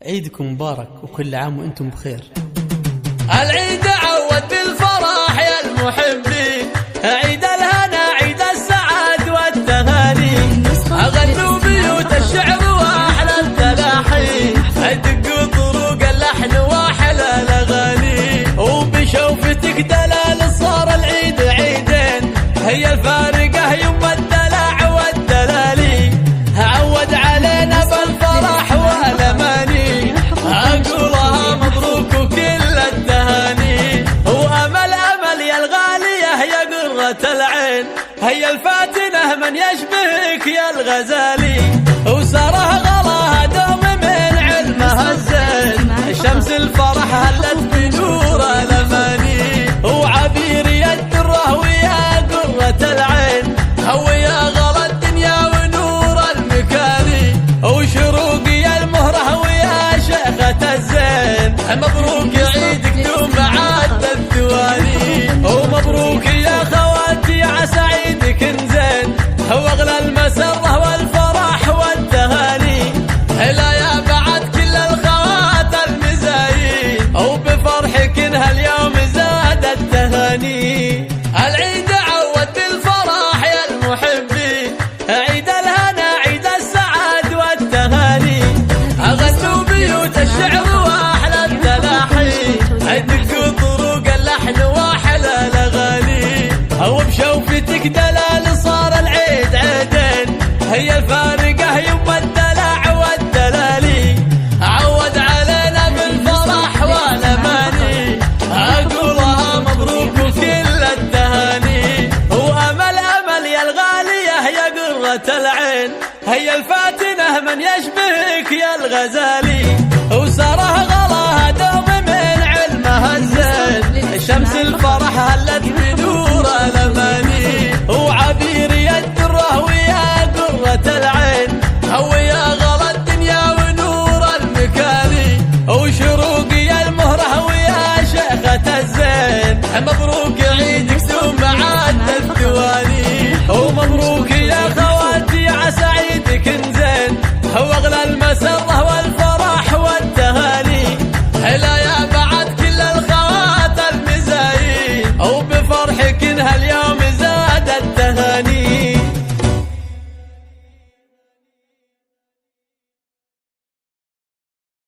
عيدكم مبارك وكل عام وانتم بخير. العيد عود بالفرح يا المحبين، عيد الهنا عيد السعاد والتهاني، أغنوا بيوت الشعر وأحلى التلاحين، دقوا طرق اللحن وأحلى الأغاني، وبشوفتك دلال صار العيد عيدين، هي الفارقة يم الدلع والدلالي، عود علينا بالفرح والأماني، أقولها مبروك وكل التهاني، وأمل أمل يا الغالية يا قرة العين، هي الفاتنة من يشبهك يا الغزالي، وسره غلاها دوم من علمها الزين، شمس الفرح هلت بنور الأماني، وعبير يد الره ويا قرة العين، هو يا غلا الدنيا ونور المكاني، وشروق يا المهره ويا شيخة الزين، مبروك عيدك دوم عاد الثواني، ومبروك يا خواتي عسى عيدك نزين، واغلى المسره والفرح والتهاني، هلا يا بعد كل الخوات المزايين، وبفرحك هاليوم زاد التهاني. العيد عود بالفرح يا المحبين، عيد الهنا عيد السعاد والتهاني، أغنوا بيوت الشعر وأحلى التلاحين، دقوا طرق اللحن وأحلى الأغاني، وبشوفتك دلال صار العيد عيدين، هي الفارقة يم الدلع والدلالي، عود علينا بالفرح والأماني، أقولها مبروك وكل التهاني، وأمل أمل يا الغالية يا قرة العين، هي الفاتنة من يشبهك يا الغزالي، وسره